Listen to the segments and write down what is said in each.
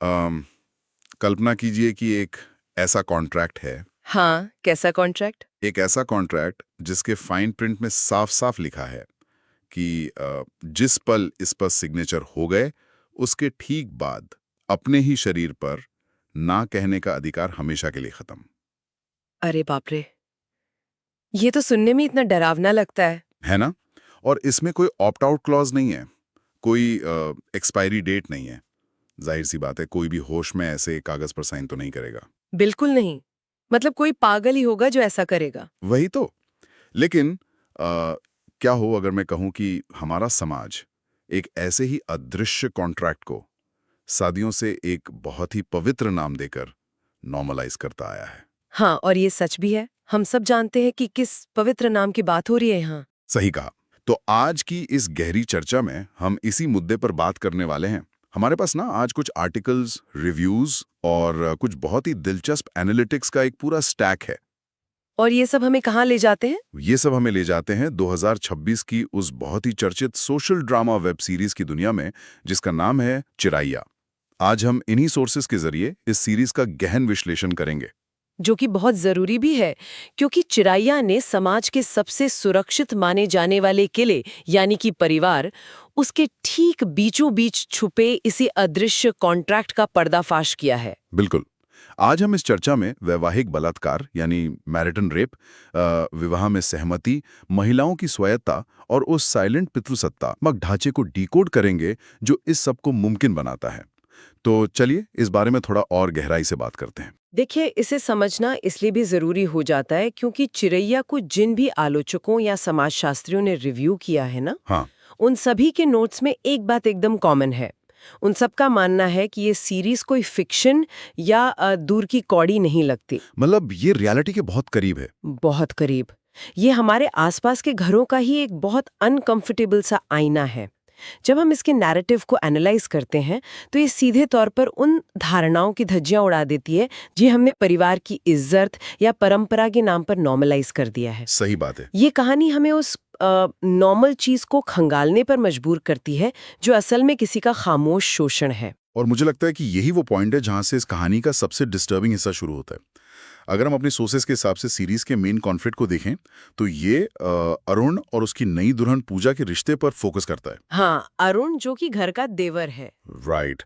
अम, कल्पना कीजिए कि एक ऐसा कॉन्ट्रैक्ट है, हाँ, कैसा कॉन्ट्रैक्ट? एक ऐसा कॉन्ट्रैक्ट जिसके फाइन प्रिंट में साफ साफ लिखा है कि जिस पल इस पर सिग्नेचर हो गए उसके ठीक बाद अपने ही शरीर पर ना कहने का अधिकार हमेशा के लिए खत्म। अरे बाप रे! ये तो सुनने में इतना डरावना लगता है। है ना? और इसमें कोई ऑप्ट आउट क्लॉज नहीं है, कोई एक्सपायरी डेट नहीं है। जाहिर सी बात है, कोई भी होश में ऐसे कागज पर साइन तो नहीं करेगा। बिल्कुल नहीं। मतलब कोई पागल ही होगा जो ऐसा करेगा। वही तो। लेकिन क्या हो अगर मैं कहूं कि हमारा समाज एक ऐसे ही अदृश्य कॉन्ट्रैक्ट को सदियों से एक बहुत ही पवित्र नाम देकर नॉर्मलाइज करता आया है। हाँ, और ये सच भी है। हम सब जानते हैं कि किस पवित्र नाम की बात हो रही है यहाँ। सही कहा। तो आज की इस गहरी चर्चा में हम इसी मुद्दे पर बात करने वाले हैं। हमारे पास ना आज कुछ आर्टिकल्स, रिव्यूज और कुछ बहुत ही दिलचस्प एनालिटिक्स का एक पूरा स्टैक है। और ये सब हमें कहाँ ले जाते हैं? ये सब हमें ले जाते हैं 2026 की उस बहुत ही चर्चित सोशल ड्रामा वेब सीरीज की दुनिया में जिसका नाम है चिराइया। आज हम इन्हीं सोर्सेज के जरिए इस सीरीज का गहन विश्लेषण करेंगे। जो कि बहुत जरूरी भी है, क्योंकि चिराइया ने समाज के सबसे सुरक्षित माने जाने वाले किले यानी कि परिवार, उसके ठीक बीचों बीच छुपे इसी अदृश्य कॉन्ट्रैक्ट का पर्दाफाश किया है। बिल्कुल। आज हम इस चर्चा में वैवाहिक बलात्कार यानी मैरिटन रेप, विवाह में सहमति, महिलाओं की स्वायत्ता और उस साइलेंट पितृसत्तात्मक ढांचे को डिकोड करेंगे जो इस सब को मुमकिन बनाता है। तो चलिए इस बारे में थोड़ा और गहराई से बात करते हैं। देखिए, इसे समझना इसलिए भी जरूरी हो जाता है क्योंकि चिरैया को जिन भी आलोचकों या समाजशास्त्रियों ने रिव्यू किया है ना, हाँ। उन सभी के नोट्स में एक बात एकदम कॉमन है। उन सबका मानना है कि ये सीरीज कोई फिक्शन या दूर की कौड़ी नहीं लगती। मतलब ये रियलिटी के बहुत करीब है। बहुत करीब। ये हमारे आसपास के घरों का ही एक बहुत अनकंफर्टेबल सा आईना है। जब हम इसके नैरेटिव को एनालाइज करते हैं तो ये सीधे तौर पर उन धारणाओं की धज्जियां उड़ा देती है जी हमने परिवार की इज्जत या परंपरा के नाम पर नॉर्मलाइज कर दिया है। सही बात है। ये कहानी हमें उस नॉर्मल चीज को खंगालने पर मजबूर करती है जो असल में किसी का खामोश शोषण है। और मुझे लगता है कि यही वो पॉइंट है जहां से इस कहानी का सबसे डिस्टर्बिंग हिस्सा शुरू होता है। अगर हम अपनी सोर्सेस के हिसाब से सीरीज के मेन कॉन्फ्लिक्ट को देखें तो ये अरुण और उसकी नई दुल्हन पूजा के रिश्ते पर फोकस करता है। हाँ, अरुण जो कि घर का देवर है। राइट।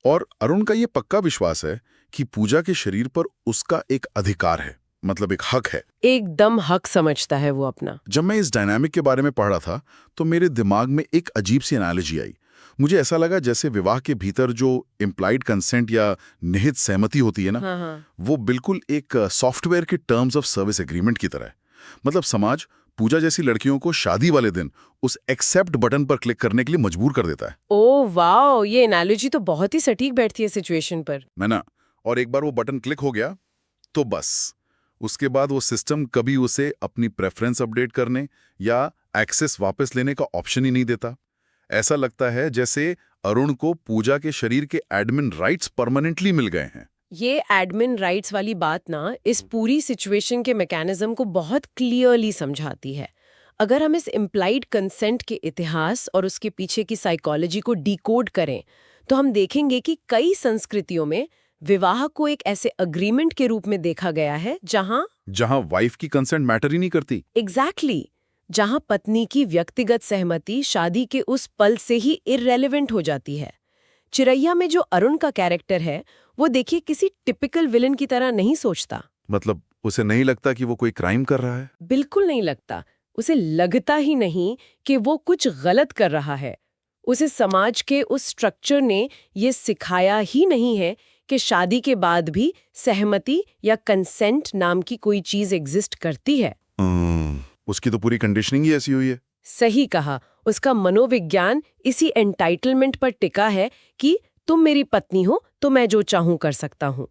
और अरुण का ये पक्का विश्वास है कि पूजा के शरीर पर उसका एक अधिकार है, मतलब एक हक है। एकदम हक समझता है वो अपना। जब मैं इस डायनामिक के बारे में पढ़ रहा था तो मेरे दिमाग में एक अजीब सी एनालॉजी आई। मुझे ऐसा लगा जैसे विवाह के भीतर जो इम्प्लाइड कंसेंट या निहित सहमति होती है ना, हाँ हाँ। वो बिल्कुल एक सॉफ्टवेयर के टर्म्स ऑफ सर्विस एग्रीमेंट की तरह है। मतलब समाज पूजा जैसी लड़कियों को शादी वाले दिन उस एक्सेप्ट बटन पर क्लिक करने के लिए मजबूर कर देता है। ओ वाओ, ये एनालॉजी तो बहुत ही सटीक बैठती है सिचुएशन पर। है ना? और एक बार वो बटन क्लिक हो गया तो बस उसके बाद वो सिस्टम कभी उसे अपनी प्रेफरेंस अपडेट करने या एक्सेस वापस लेने का ऑप्शन ही नहीं देता। ऐसा लगता है जैसे अरुण को पूजा के शरीर के एडमिन राइट्स परमानेंटली मिल गए हैं। ये एडमिन राइट्स वाली बात ना इस पूरी सिचुएशन के मैकेनिज्म को बहुत क्लियरली समझाती है। अगर हम इस इम्प्लाइड कंसेंट के इतिहास और उसके पीछे की साइकोलॉजी को डिकोड करें तो हम देखेंगे कि कई संस्कृतियों में विवाह को एक ऐसे अग्रीमेंट के रूप में देखा गया है जहां वाइफ की कंसेंट मैटर ही नहीं करती। एग्जैक्टली जहां पत्नी की व्यक्तिगत सहमति शादी के उस पल से ही इररेलेवेंट हो जाती है। चिरैया में जो अरुण का कैरेक्टर है वो देखिए किसी टिपिकल विलन की तरह नहीं सोचता। मतलब उसे नहीं लगता कि वो कोई क्राइम कर रहा है। बिल्कुल नहीं लगता। उसे लगता ही नहीं कि वो कुछ गलत कर रहा है। उसे समाज के उस स्ट्रक्चर ने ये सिखाया ही नहीं है कि शादी के बाद भी सहमति या कंसेंट नाम की कोई चीज एग्जिस्ट करती है। उसकी तो पूरी कंडीशनिंग ही ऐसी हुई है। सही कहा। उसका मनोविज्ञान इसी एंटाइटलमेंट पर टिका है कि तुम मेरी पत्नी हो तो मैं जो चाहूं कर सकता हूं।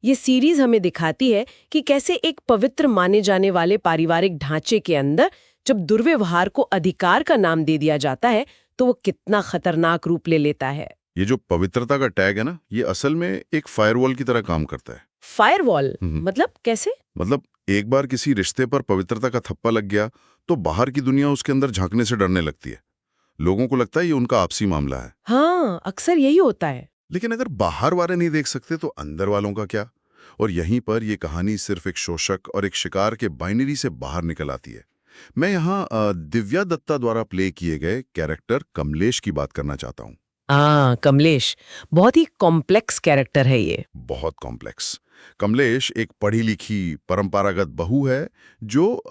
ये सीरीज हमें दिखाती है कि कैसे एक पवित्र माने जाने वाले पारिवारिक ढांचे के अंदर जब दुर्व्यवहार को अधिकार का नाम दे दिया जाता है तो वो कितना खतरनाक रूप ले लेता है। ये जो पवित्रता का टैग है ना, ये असल में एक फायरवॉल की तरह काम करता है। फायरवॉल मतलब कैसे? मतलब एक बार किसी रिश्ते पर पवित्रता का थप्पा लग गया तो बाहर की दुनिया उसके अंदर झांकने से डरने लगती है। लोगों को लगता है ये उनका आपसी मामला है। हाँ, अक्सर यही होता है। लेकिन अगर बाहर वाले नहीं देख सकते तो अंदर वालों का क्या? और यहीं पर ये कहानी सिर्फ एक शोषक और एक शिकार के बाइनरी से बाहर निकल आती है। मैं यहाँ दिव्या दत्ता द्वारा प्ले किए गए कैरेक्टर कमलेश की बात करना चाहता हूँ। कमलेश बहुत ही कॉम्प्लेक्स कैरेक्टर है ये। बहुत कॉम्प्लेक्स। कमलेश एक पढ़ी लिखी परंपरागत बहू है जो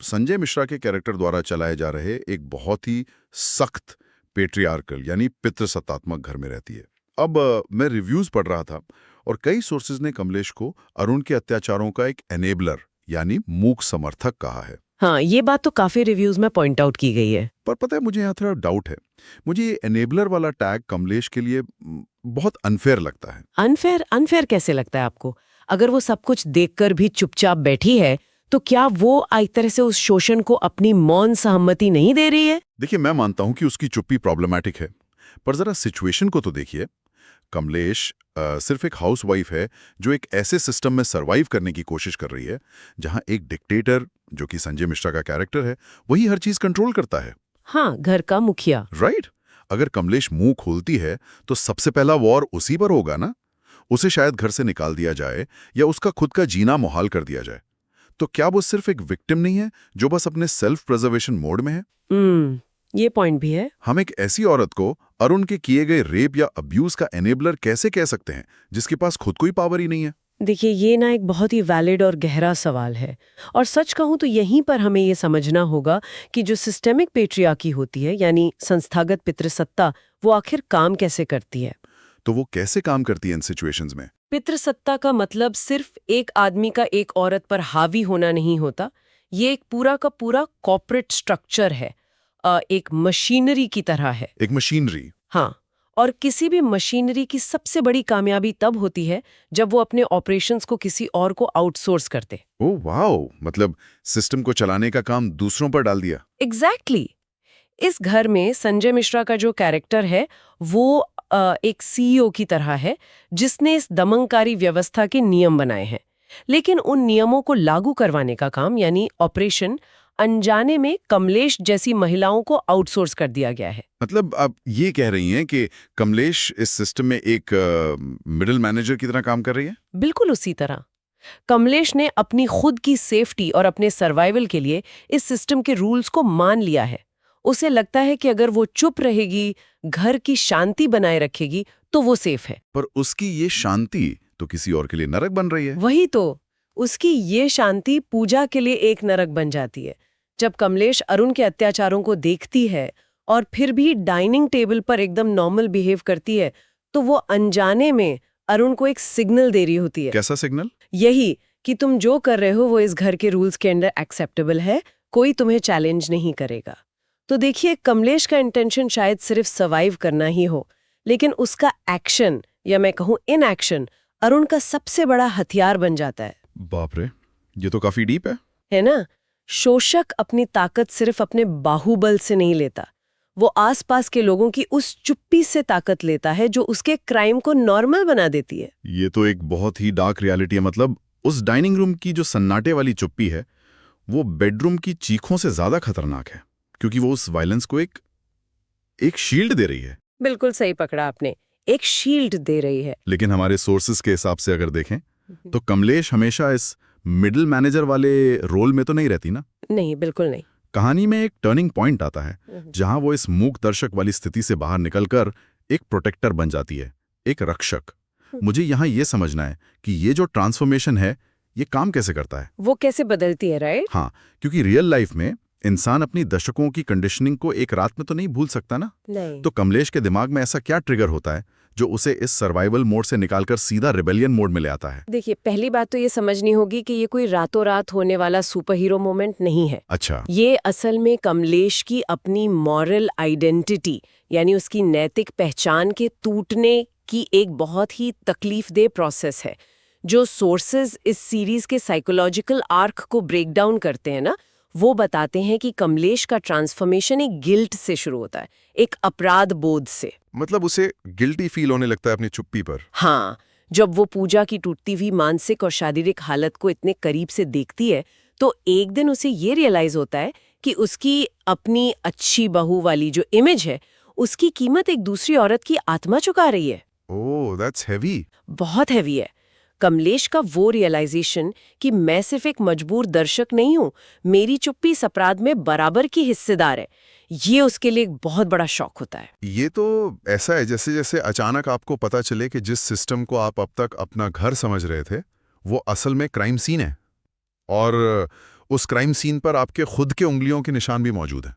संजय मिश्रा के कैरेक्टर द्वारा चलाए जा रहे एक बहुत ही सख्त पेट्रियार्कल यानी पितृसत्तात्मक घर में रहती है। अब मैं रिव्यूज पढ़ रहा था और कई सोर्सेज ने कमलेश को अरुण के अत्याचारों का एक एनेबलर यानी मूक समर्थक कहा है। हाँ, ये बात तो काफी रिव्यूज में पॉइंट आउट की गई है। पर पता है मुझे यहाँ थोड़ा डाउट है। मुझे ये एनेबलर वाला टैग कमलेश के लिए बहुत अनफेयर लगता है। अनफेयर कैसे लगता है आपको? अगर वो सब कुछ देखकर भी चुपचाप बैठी है तो क्या वो एक तरह से उस शोषण को अपनी मौन सहमति नहीं दे रही है? देखिए, मैं मानता हूं कि उसकी चुप्पी प्रॉब्लमैटिक है, पर जरा सिचुएशन को तो देखिए। कमलेश सिर्फ एक हाउसवाइफ है जो एक ऐसे सिस्टम में सरवाइव करने की कोशिश कर रही है जहां एक डिक्टेटर, जो कि संजय मिश्रा का कैरेक्टर है, वही हर चीज कंट्रोल करता है। हाँ, घर का मुखिया। राइट। अगर कमलेश मुंह खोलती है तो सबसे पहला वॉर उसी पर होगा ना। उसे शायद घर से निकाल दिया जाए या उसका खुद का जीना मुहाल कर दिया जाए। तो क्या वो सिर्फ एक विक्टिम नहीं है जो बस अपने सेल्फ प्रिजर्वेशन मोड में है? ये पॉइंट भी है। हम एक ऐसी औरत को अरुण के किए गए रेप या अब्यूज का एनेबलर कैसे कह सकते हैं जिसके पास खुद कोई पावर ही नहीं है? देखिए, ये ना एक बहुत ही वैलिड और गहरा सवाल है। और सच कहूं तो यहीं पर हमें ये समझना होगा कि जो सिस्टेमिक पेट्रियार्की होती है यानी संस्थागत पितृसत्ता, वो आखिर काम कैसे करती है। तो वो कैसे काम करती है इन सिचुएशंस में? पितृसत्ता का मतलब सिर्फ एक आदमी का एक औरत पर हावी होना नहीं होता। ये एक पूरा का पूरा कॉर्पोरेट स्ट्रक्चर है, एक मशीनरी की तरह है। एक मशीनरी? हाँ, और किसी भी मशीनरी की सबसे बड़ी कामयाबी तब होती है जब वो अपने ऑपरेशंस को किसी और को आउटसोर्स करते। ओह वाओ, मतलब सिस्टम को चलाने का काम दूसरों पर डाल दिया। एग्जैक्टली। इस घर में संजय मिश्रा का जो कैरेक्टर है वो एक सीईओ की तरह है जिसने इस दमनकारी व्यवस्था के नियम बनाए हैं। लेकिन उन नियमों को लागू करवाने का काम यानी ऑपरेशन अनजाने में कमलेश जैसी महिलाओं को आउटसोर्स कर दिया गया है। मतलब आप ये कह रही हैं कि कमलेश इस सिस्टम में एक मिडिल मैनेजर की तरह काम कर रही है? बिल्कुल उसी तरह। कमलेश ने अपनी खुद की सेफ्टी और अपने सर्वाइवल के लिए इस सिस्टम के रूल्स को मान लिया है। उसे लगता है कि अगर वो चुप रहेगी, घर की शांति बनाए रखेगी, तो वो सेफ है। पर उसकी ये शांति तो किसी और के लिए नरक बन रही है। वही तो, उसकी ये शांति पूजा के लिए एक नरक बन जाती है। जब कमलेश अरुण के अत्याचारों को देखती है और फिर भी डाइनिंग टेबल पर एकदम नॉर्मल बिहेव करती है, तो वो अनजाने में अरुण को एक सिग्नल दे रही होती है। कैसा सिग्नल? यही कि तुम जो कर रहे हो वो इस घर के रूल्स के अंदर एक्सेप्टेबल है, कोई तुम्हें चैलेंज नहीं करेगा। तो देखिए, कमलेश का इंटेंशन शायद सिर्फ सर्वाइव करना ही हो, लेकिन उसका एक्शन या मैं कहूँ इनएक्शन अरुण का सबसे बड़ा हथियार बन जाता है। बाप रे, ये तो काफी डीप है ना? शोषक अपनी ताकत सिर्फ अपने बाहुबल से नहीं लेता, वो आसपास के लोगों की उस चुप्पी से ताकत लेता है जो उसके क्राइम को नॉर्मल बना देती है। ये तो एक बहुत ही डार्क रियलिटी है। मतलब उस डाइनिंग रूम की जो सन्नाटे वाली चुप्पी है वो बेडरूम की चीखों से ज्यादा खतरनाक है, क्योंकि वो उस वायलेंस को एक शील्ड दे रही है। बिल्कुल सही पकड़ा आपने, एक शील्ड दे रही है। लेकिन हमारे सोर्सेस के हिसाब से अगर देखें तो कमलेश हमेशा इस मिडिल मैनेजर वाले रोल में तो नहीं रहती ना। नहीं, बिल्कुल नहीं। कहानी में एक टर्निंग पॉइंट आता है जहां वो इस मूक दर्शक वाली स्थिति से बाहर निकलकर एक प्रोटेक्टर बन जाती है, एक रक्षक। मुझे यहाँ ये समझना है कि ये जो ट्रांसफॉर्मेशन है ये काम कैसे करता है, वो कैसे बदलती है, राइट? हाँ, क्योंकि रियल लाइफ में इंसान अपनी दशकों की कंडीशनिंग को एक रात में तो नहीं भूल सकता ना। नहीं। तो कमलेश के दिमाग में ऐसा क्या ट्रिगर होता है जो उसे इस सर्वाइवल मोड से निकालकर सीधा रिबेलियन मोड में ले आता है? देखिए, पहली बात तो ये समझनी होगी कि ये कोई रातों रात होने वाला सुपर हीरो मोमेंट नहीं है। अच्छा। ये असल में कमलेश की अपनी मॉरल आइडेंटिटी यानी उसकी नैतिक पहचान के टूटने की एक बहुत ही तकलीफदेह प्रोसेस है। जो सोर्सेज इस सीरीज के साइकोलॉजिकल आर्क को ब्रेक डाउन करते हैं ना, वो बताते हैं कि कमलेश का ट्रांसफॉर्मेशन एक गिल्ट से शुरू होता है, एक अपराध बोध से। मतलब उसे गिल्टी फील होने लगता है अपनी चुप्पी पर। हाँ, जब वो पूजा की टूटती हुई मानसिक और शारीरिक हालत को इतने करीब से देखती है तो एक दिन उसे ये रियलाइज होता है कि उसकी अपनी अच्छी बहू वाली जो इमेज है उसकी कीमत एक दूसरी औरत की आत्मा चुका रही है। Oh that's heavy. बहुत हैवी है। कमलेश का वो रियलाइजेशन कि मैं सिर्फ एक मजबूर दर्शक नहीं हूं, मेरी चुप्पी इस अपराध में बराबर की हिस्सेदार है, ये उसके लिए एक बहुत बड़ा शौक होता है। ये तो ऐसा है जैसे जैसे अचानक आपको पता चले कि जिस सिस्टम को आप अब तक अपना घर समझ रहे थे वो असल में क्राइम सीन है, और उस क्राइम सीन पर आपके खुद के उंगलियों के निशान भी मौजूद हैं।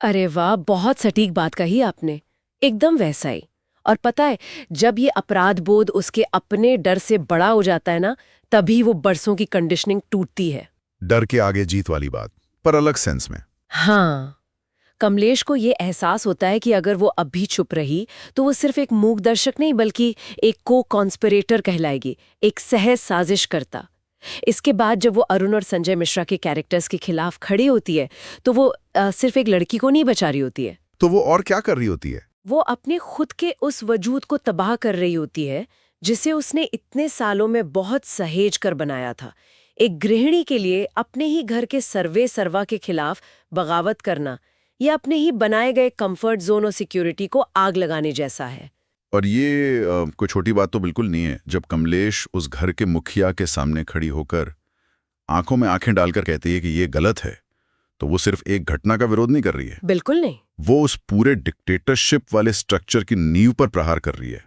अरे वाह, बहुत सटीक बात कही आपने, एकदम वैसा ही। और पता है, जब ये अपराध बोध उसके अपने डर से बड़ा हो जाता है ना, तभी वो बरसों की कंडीशनिंग टूटती है। डर के आगे जीत वाली बात, पर अलग सेंस में। हाँ, कमलेश को ये एहसास होता है कि अगर वो अब भी चुप रही तो वो सिर्फ एक मूक दर्शक नहीं बल्कि एक को कॉन्स्पिरेटर कहलाएगी, एक सहज साजिश करता। इसके बाद जब वो अरुण और संजय मिश्रा के कैरेक्टर्स के खिलाफ खड़ी होती है तो वो सिर्फ एक लड़की को नहीं बचा रही होती है, तो वो और क्या कर रही होती है? वो अपने खुद के उस वजूद को तबाह कर रही होती है जिसे उसने इतने सालों में बहुत सहेज कर बनाया था। एक गृहिणी के लिए अपने ही घर के सर्वे सर्वा के खिलाफ बगावत करना, यह अपने ही बनाए गए कंफर्ट जोन और सिक्योरिटी को आग लगाने जैसा है। और ये कोई छोटी बात तो बिल्कुल नहीं है। जब कमलेश उस घर के मुखिया के सामने खड़ी होकर आंखों में आंखें डालकर कहती है कि ये गलत है, तो वो सिर्फ एक घटना का विरोध नहीं कर रही है, बिल्कुल नहीं। वो उस पूरे डिक्टेटरशिप वाले स्ट्रक्चर की नींव पर प्रहार कर रही है।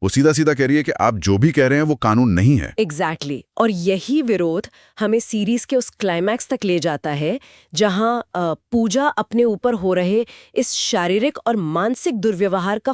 वो सीधा सीधा कह रही है कि आप जो भी कह रहे हैं वो कानून नहीं है। एग्जैक्टली। और यही विरोध हमें सीरीज के उस क्लाइमैक्स तक ले जाता है जहां पूजा अपने ऊपर हो रहे इस शारीरिक और मानसिक दुर्व्यवहार का